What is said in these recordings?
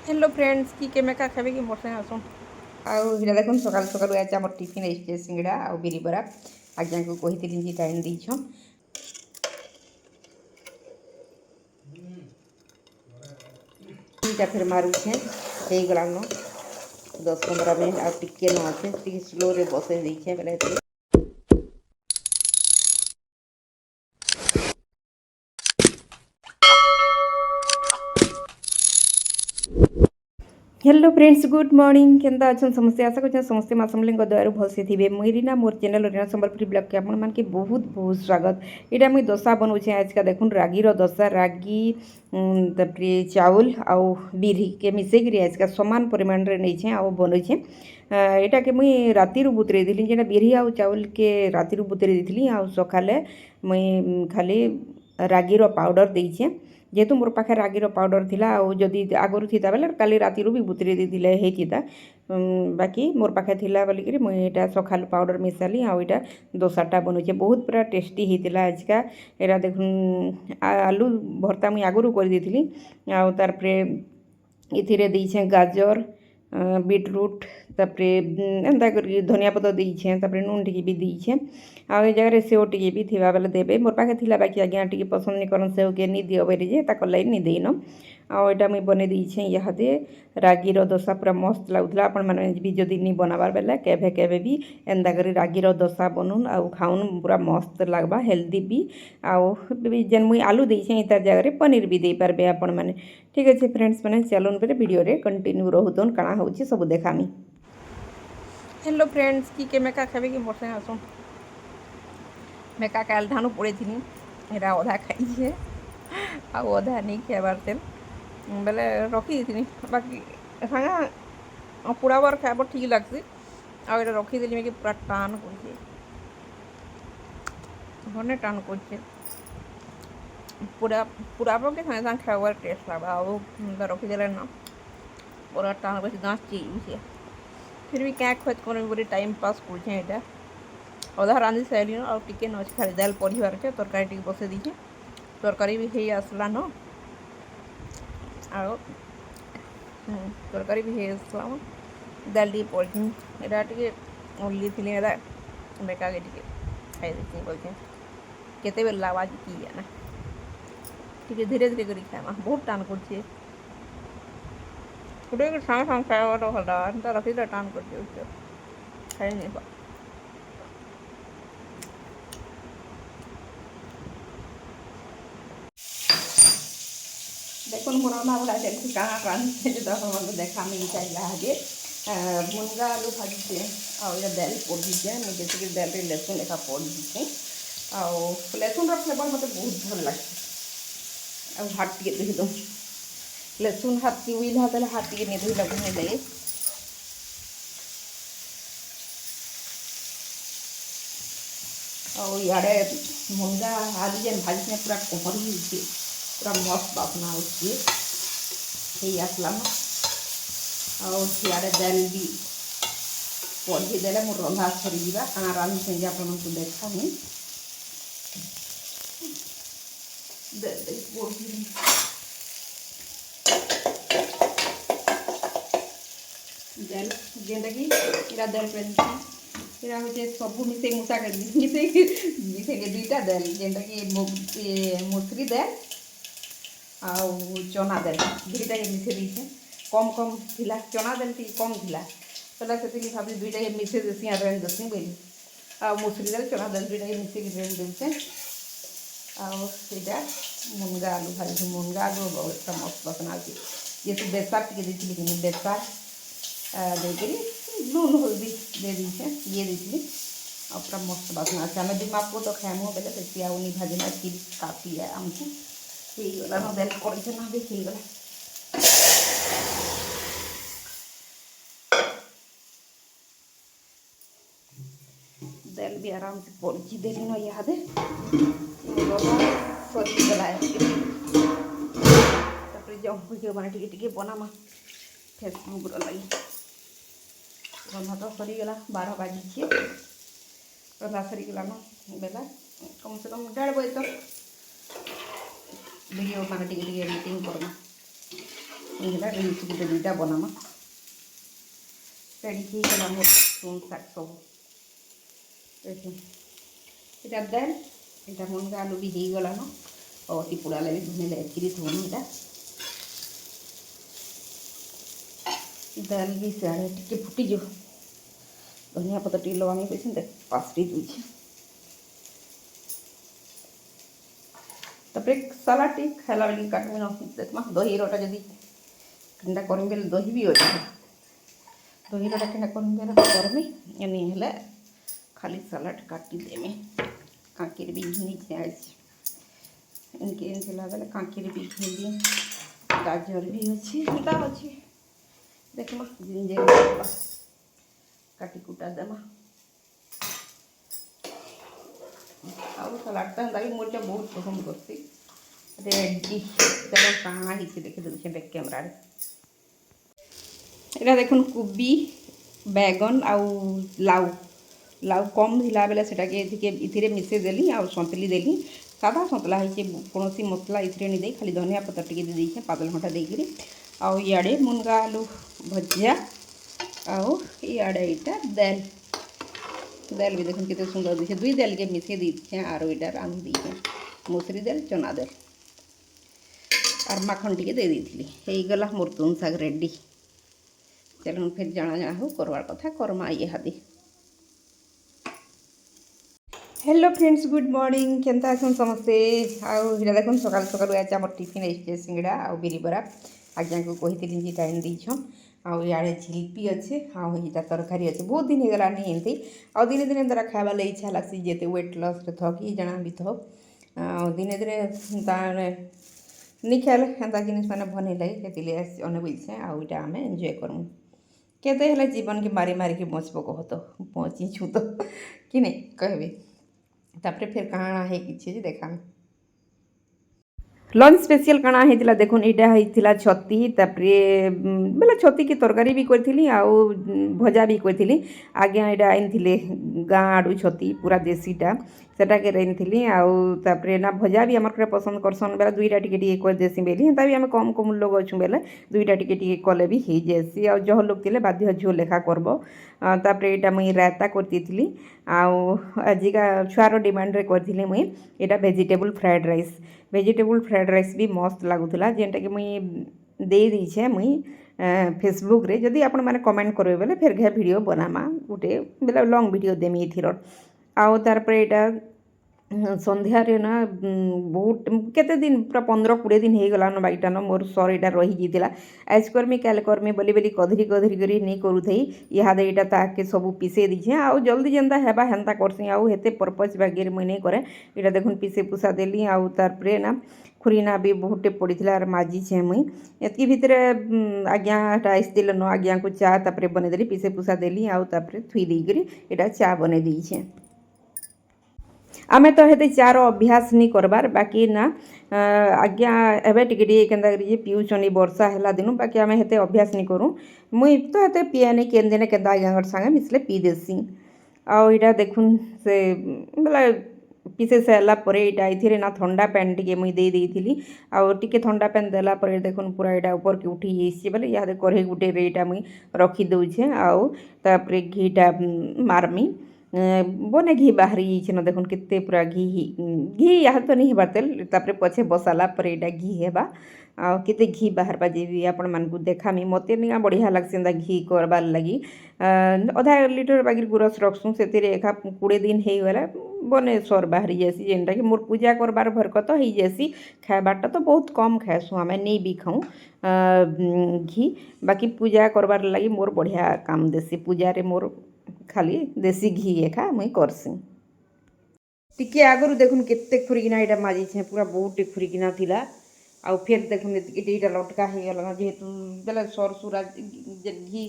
Hello friends की केमे का खाबे कि मोर संगे आसुन आउ हिरा देखुन सकाल सकाल आज आम टिफिन आइछे सिंगड़ा आ बिरी बरा आज्ञा को कहिथिलिन जे टाइम दीछन फिर मारुछे हे गलानो 10-15 मिनट आ टिके न आछे टिके स्लो रे बसे दीछे बेले हेलो फ्रेंड्स गुड मॉर्निंग केंदा अच्छा समस्ते आशा कर समस्ते माँ समलें दयारू भलसे थे मुरीना मोर चैनल रीना संबलपुरी ब्लॉग के आपण मान के बहुत बहुत स्वागत यहाँ मुझे दशा बनाऊे आज का देखुन रागीर दशा रागी तापर चाउल आउ बिरी के मिसेक आज का सामान परिमाण में नहीं आउ बनईछे यहाँ के मुई राति बुतरे दी जेटा बिरी आउ चाउल के राति बुतरे दी आउ सकाले मुई खाली रागीर पाउडर देछे जेहेतु मोर पाखे रागीर पाउडर थिला आउ जदि आगुरी थिता बेले काली राति भी बुतरे देथिले हेतिता बाकी मोर पाखे थिला बोलिक मुई एटा सखाल पाउडर मिसाली आउ एटा दोसाटा बनउछे बहुत पूरा टेस्टी हेतिला आजका एरा देखुन आलू भर्ता मुई आगुरी कर देथिली आउ तार परे इथिरे देइछे गाजर बीटरूट तापर एंता कर धनिया पतर देइछे तापर नून टिके भी देइछे आ ए जगह सेव टिके भी थिबा बेले देबे मोर पाखे थिला बाकी आज्ञा टिके पसंद नहीं करन सेव के नहीं दियो बेले जे ताकर लाई नहीं देइनो आउ एटा मुई बने देइछे इहादे रागीर दशा पूरा मस्त लागुला आपण माने भी जदि नहीं बनाबार बेले केभे केभे भी एंता करी रागीर दशा बनून आउ खाउन पूरा मस्त लागबा हेल्दी भी आउ जेन मुई आलू देइछे तार जगह पनीर भी दे पारबे आपण माने ठीक अच्छे फ्रेंड्स मैंने चलून पे वीडियो रे कंटिन्यू रोहतन काଣା होची सब देखामी हेलो फ्रेंड्स की के मेका खाबे कि मोर संगे आसुन मेका काल ढानु पड़े थी एरा अधा खाई आ अधा नहीं खाबार तेल बेले रखी थी बाकी सागा पुड़ाबार खाइब ठीक लगसी आ रखीदेली मैं पूरा टान कर घने टान कर पूरा पुड़ाब के सागे सागे खाइबार टेस्ट लगा आउ रखीदे ना पूरा टान बस गाँच चीज फिर भी क्या खोज कर बोले टाइम पास कर अधा रांधि सारे और टिके न खाली दाल पढ़ार अच्छे तरकारी टी बसई दीचे तरकारी भी हो आसला न तरकारी भी हो आसला दाल टी पढ़ी यहाँ टे ओल्ली थी बेका के टे खाई देती बोलते केते बेल आवाज की ना टे धीरे धीरे कर खाएमा बहुत टान कर सागे सागे खाया भला रखी टान कर खाई नहीं पा देखो मोर रंधा बड़ा देखो कहाँ रांधे जो मतलब देखा मिल चाहिए आगे मुनगा आलू भाजी और दाल पड़ दीजिए मुझे जैसे कि दाल लहसुन लेखा पड़ दीजिए और लहसुन फ्लेवर मत बहुत भल लगे और हाथ टे धोई दो लहसुन हाथ की उइल हाथ हाथ टे नहीं धोई लगे लगे और इे मुनगा आलू जेन भाजी पूरा कोहरी पूरा मस्त बासना उसकी आसला और सियाड़े दाल भी पढ़ी देले मोर रंधा सरीजा कहाँ रांधि से आपको देखा नहीं दाल जेनटा कि इरा दाल पे इरा हूँ सब मिसे मुसा कर मिसे दुईटा दाल जेनटा कि मुसरी दाल आउ चना दाल दुईटा मिसे दीछे कम कम थिला चना दाल टी कम थिला पहले से भाभी दुईटा मिसे देसी रेन देसी बोली आ मुसरी दाल चना दाल दुईटा मिसे रेन देचे आईटा मुनगा आलू भाजी मुनगा आलू बहुत मस्त बसना अच्छे ये बेसार टे देती बेसार देकर लुण हल्दी दे दीछे ये दी और पूरा मस्त बासना अच्छे आम दिमाग को तो खाएमु बेले बेसी आउनी भाजना कि काफी है आमको होगला ना दाल पड़े ना देखीगला दाल भी आराम से पड़ी देली न इहादे सरीगला जम भिडियो बना टे बनामा फेसबुक लगी रंधा तो सरीगला 12 बाजी रंधा सरीगला न बेला कम से कम 1:30 बजे तक वीडियो मान टे एडिटिंग करना ଏଇଟା ଗୋଟେ ଦୁଇଟା ବନାମା ରେଡ଼ି ହେଇଗଲା ମୋର ତୁନ୍ ଶାଗ ସବୁ ଏଇଟା ଦାଲ ଏଇଟା ମୁନଗା ଆଲୁ ବି ହେଇଗଲାନ ଆଉ ଟିପୁଡ଼ା ଲାଗି ଧୁନେ ଯାଇକିରି ଧୁନି ଏଇଟା दाल भी सियाड़े टिके फुटिज धनिया पत्र टे लगा कैसे देख पासटी दूसरी तापर सलाड टी खाला बेल काटमी न देखमा दही रोटा जदि केनटा करमी बेले दही भी अच्छे दही रोटा केनटा करमी बेले करमी एनी हेले खाली सलाड काटी देमी कांकीर भी घिनी आज इनके बेले कांकीर भी घिनी गाजर भी अच्छी दुटा अच्छी देखमा जिंजर काटी कुटा देमा आउ सलाडटा लगे मोर बहुत पसंद करती रेडी तेल कहाँ ही देखे दूसरे बैक कैमरा यहाँ देखुन कोबी बैगन आउ लाउ लाउ कम थिला बेले सेटाके इथिरे मिसे देली आउ सन्तुली देली सादा सन्तला होइछे कोनोसी मसला इथिरे नहीं दे खाली धनिया पत्ता टिके दे देइछे पातल घंटा देकरी आउ इयाडे मुनगा आलू भजिया आउ इयाडे इटा दाल दाल भी देखुन केते सुंदर दिखे दुई दाल के मिसे दीछे आरो इटा रांधी दीछे मसूरी दाल चना दाल और माखन टिके दे देइथिली हेई गला मोर तुन साग रेडी चलो फिर जाना जाना हो करवार कथा करमा ये हादी हेलो फ्रेंड्स गुड मॉर्निंग केनता अछन समस्ते आउ हिरा देखुन सकाल सकाल आज हमर टिफिन आइछे सिंगड़ा आउ बिरी बरा आज्ञा को कहिथिली जे टाइम दीछन आउ याडे झिल्पी अच्छे आउ इटा तरकारी अच्छे बहुत दिन हो गला नहीं एमती आउ दिने दिने द्वारा खावा ले इच्छा लागसी जेते वेट लॉस रे थो कि जाना भी थो आउ दिने दिने ताने निखाल हेंता जिनिस माने भने लगे केतिले अने बुझे आउ इटा हमें एंजॉय करमु केते हेले जीवन के मारी मारी के बचबो कहतो पहुँची छु तो कि नहीं कहबे तापरे फिर कहाँ है कि देखा लंच स्पेशल काना होता देखुन यहाँ होता छती तापरे बेले छती की तरकारी भी करी आउ भजा भी करी आज्ञा यहाँ आनी गाँ आड़ू छती पूरा देसीटा सेटाके रही आउ तापरे ना भजा भी आमर पसंद करसन बेला दुईटा टिके कर देसी बेली हेता भी आम कम कम लोग अच्छु बेले दुईटा टिके कले भी हो जासी आ जह लोग थे बाध्य झोल लेखा करब तापरे यहाँ मुई रायता करती आउ आजिका छुआर डिमांड रे करथिली मुई एटा वेजिटेबल फ्राइड राइस भी मस्त लगुला जेनटा कि मुई दे दीछे मुई फेसबुक रे जदि आपण माने कमेंट करबे बेले फिर घे वीडियो बनामा गुटे बेले लॉन्ग वीडियो देमी एथिर आउ तार पर एटा संध्या रे ना बहुत केते दिन पूरा 15-20 दिन हो गला न बाईटा न मोर सर एटा रही जीतिला आज करमी काल करमी बोली बोली कधरी करी नहीं करूथई इहादे एटा ताके सब पिसे दीछे आउ जल्दी जेंता हेबा हेंता करसी आउ हेते पर्पज बागेर मुई नहीं करे एटा देखुन पिसे पुसा देली आउ तार पर ना खुरीना भी बहुटे पड़ीला आर माजी छे मुई एतकी भितर आज्ञा आसते न आज्ञा को चा तापर बनेदेली पिसे पुसा देली आउ तापर थुई देकरी एटा चा बने दीछे आमे तो हेते चार अभ्यास नहीं करबार बाकी ना आज्ञा एबे टिके केन्ता करी पिउछनी वर्षा हैला दिनु बाकी आमे हेते अभ्यास नहीं करूँ मुई तो हेते पिए नहीं केन दिने केन्ता आज्ञा संगे मिसले पी देसी आउ इटा देखुन से बेला पिसे सारा पर यहाँ ये ना ठंडा पैन टे मुई दे देइथिली आउ टिके ठंडा पैन देला पर देखुन पूरा यहाँ ऊपर के उठी जाइए बोले यहाँ कढ़ई गुटे रेटा मुई रखी दौछे आउ तापरे घीटा मारमी बने घी बाहरी जाइए देखुन केते पूरा घी यहाँ तो नहीं हेबार तेल तापरे पछे बसाला पर यहाँ घी हेबा आउ केते घी बाहर बाजे आपण मानकु देखामी मते निका बढ़िया लागसे घी करबार लगी अधा लिटर बागिर गुरस रखसुँ से एका 20 दिन हो गला बने सर बाहरी जासी जेनटा कि मोर पूजा करबार भरकत हो जासी खाएबारटा तो बहुत कम खाएसुँ आम नहीं भी खाऊँ घी बाकी पूजा करबार लगी मोर बढ़िया काम देसी पूजा रे मोर खाली देसी घी एका मुई करसी टिके आगरू देखुन केते खुरीकिना यहाँ माजी छे पूरा बहुत खुरीकिना थिला आउ फिर देखुन एटा लटका हो गला जेहेतु बेले सर सुरा घी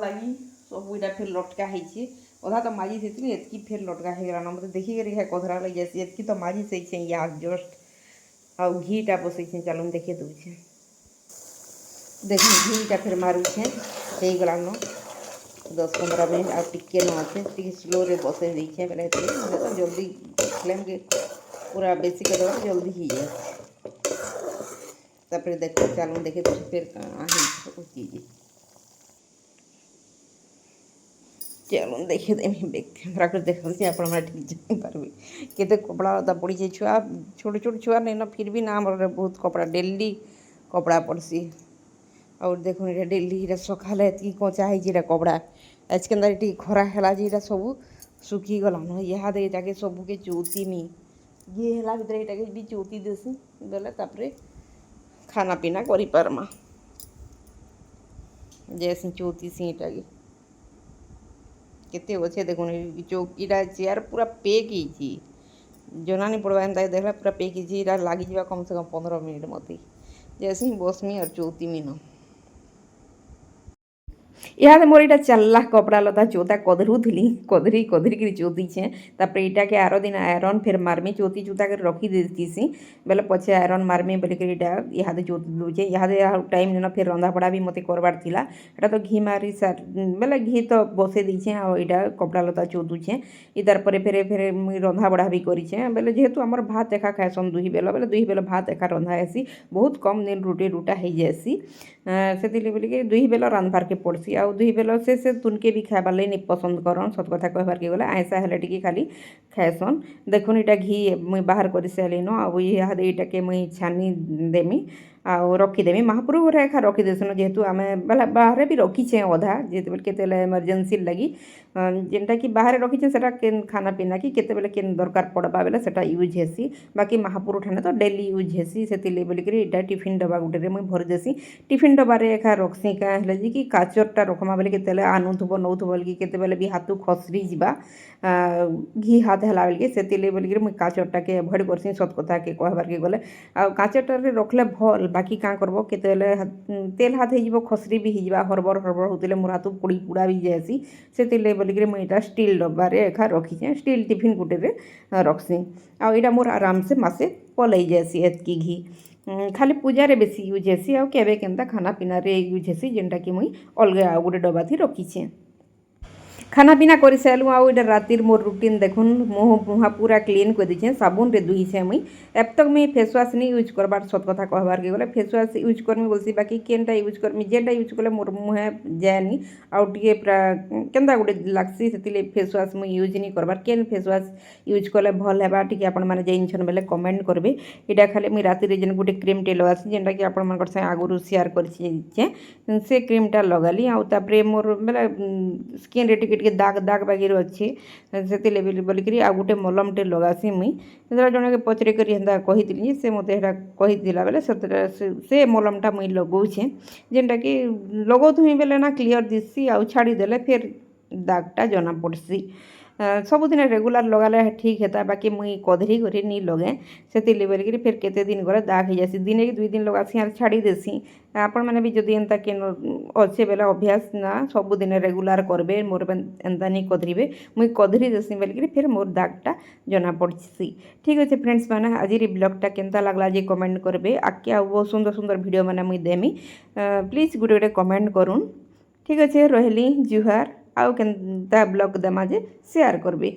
लगी सब इटा फिर लटका होइछे अधा तो माजी थी एतकी फिर लटका हो गला मतलब देखिक कधरा लग जासी एतकी तो माजी से यहाँ जस्ट आउ घीटा बसई चलो देखे दूचे देख घीटा फिर मारूछे हो गला न 10-15 मिनट आ टिके न अच्छे टी स्लो रे बसई देखे बेले तो जल्दी फ्लेम के पूरा बेसी कर जल्दी ही जाए तापर देख चलूँ देखे फिर सब चीज़ चलूँ देखे देमी कैमरा कर देखते आप ठीक जापारे केते कपड़ा लता पड़ी छुआ छोट छोट छुआ नहीं ना फिर भी ना बहुत कपड़ा डेली कपड़ा पड़सी और देखो ये डेली सकाल एति कचा है कपड़ा आज के खरा है सब सुखी गलान इहादे यहाँ सबके चौतीमी ये है भर यहाँ भी चौती देसी बोले तापर खाना पीना करी पारमा जैसे चौती सीटा केते अच्छे देखो चौकीटा चेयर पूरा पेक ही जना नहीं पड़वा एंता देखला पूरा पेक ही लगी जा कम से कम 15 मिनट मत जैसे ही बसमी और चौती मीन इहादे मोर यहाँ चलला कपड़ा लता चौता कदरुली कदरी कदरिक चौतीछे तापर यहाँ के आरो दिन आयरन फिर मारमी चौती चौता कर रखी देसी बेले पचे आयरन मारमी बोलिक इहादे चौती दूचे इहादे टाइम न फिर रंधा पड़ा भी मत करवार थिला एटा तो घी मारी सार बेले घी तो बसे दीछे आ यहाँ कपड़ा लता चौतुछे इतार पर फेरे फेरे मुई रंधा बड़ा भी करेछे बेले जेहेतु आमर भात एका खाएसन दुही बेला बेले दुही बेला भात एका रंधा हेसी बहुत कम दिन रुटी रुटा हो जाएसी से बोलिक दुही बेला रांधबार के पड़सी आ दुही बेला से तुनके भी खाइबार नहीं पसंद करन सत कथा कहबार के गला आयसा हेले टिके खाली खाएसन देखुन इटा घी मुई बाहर कर सारिन आउ यहाँ के मुई छानी देमी आ रखीदेमी महाप्रभु घर एखा रखीदेसन जेहेतु आम बेला बाहर भी रखीचे अधा जिते केते इमरजेन्सी लगी जेनटा कि बाहर रखीचे सेटा केन खाना पीना कि केते बेले केन दरकार पड़बा बेले सेटा यूज हेसी बाकी महाप्रभु ठाने तो डेली यूज हेसी से बोलिक इटा टिफिन डब्बा गुटे मुई भर देसी टिफिन डब्बारे एखा रखसी क्या है जी कि काचरटा रखमा बेले केते आनुथुब नौथुब बोलिक केते बेले भी हाथ खसरी जा घी हाथ है बेल से बोलिक मुई काचरटा के अभॉइड करसी सत कथा के कहबार के गले आ काचरटारे रखले भल बाकी क्या करब केते तेल हाथ हो खसरी भी हो हरबर हरबर होते मोर हाथ पोड़ी पुड़ा भी जाएसी से बोलिक मुझे स्टील डब्बारे एखा रखीचे स्टील टिफिन गुटे रखसी आईटा मोर आराम से मासे पलई जाएसी एतकी घी खाली पूजा बेसी यूज हेसी आ केबे केनता खाना पीना रे यूज हेसी जेनटा कि मुई अलग आ गोटे डब्बा थी रखीचे खाना पीना कर सारू आउ इधर रातिर मोर रुटीन देखुन मुँह मुहा पूरा क्लीन कर दीछे साबुन रे दुहीछे मुई अब तक मुई फेस वाश नहीं यूज करबार सत कथा कहबार के गले फेस वाश यूज करमी बोलसी बाकी केनटा यूज करमी जेनटा यूज कले मोर मुहे जाएनी आउ टिके पूरा केनता गोटे लागसी से फेस वाश मुई यूज नहीं करबार केन फेस वाश यूज कले भल हेबा टिके आपण माने जाइछन बेले कमेंट करबे इटा खाली मुई रातिर जेन गोटे क्रीम टे लगासी जेनटा कि आपण मानकर से आगुरु शेयर करछे से क्रीम टा लगाली आउ तापरे मोर बेले स्किन रे टिके दाग दाग वगैरह अच्छे से बोलिक आ गोटे मलमटे लगासी मुई जन के पचरे कर कही से मत कहीला बेले से मलमटा मुई लगौछे जेनटा कि लगौथुमी बेले ना क्लीयर दिसी आउ छाड़ीदेले फिर दागटा जना पड़सी सबुदिन रेगुलार लगाले ठीक है बाकी मुई कधरी कर नहीं लगे से बोलिक फिर केते दिन गले दाग हो जासी दिने कि 2 दिन लगासी और छाड़ी देसी आपण मैंने भी जदि एंता के अच्छे बेला अभ्यास ना सबुदिन रेगुलार करबे मोर एंता नहीं कधरीबे मुई कधरी देसी बोलिक फिर मोर दागटा जना पड़सी ठीक अच्छे फ्रेंड्स मैंने आज ब्लॉगटा केनता लगला जे कमेंट करबे आके आ बहुत सुंदर सुंदर वीडियो मैंने मुई देमी प्लीज गोटे गोटे कमेंट करूँ ठीक अच्छे रहली जुहार आउ केनता ब्लॉग देमा जे शेयर करबे।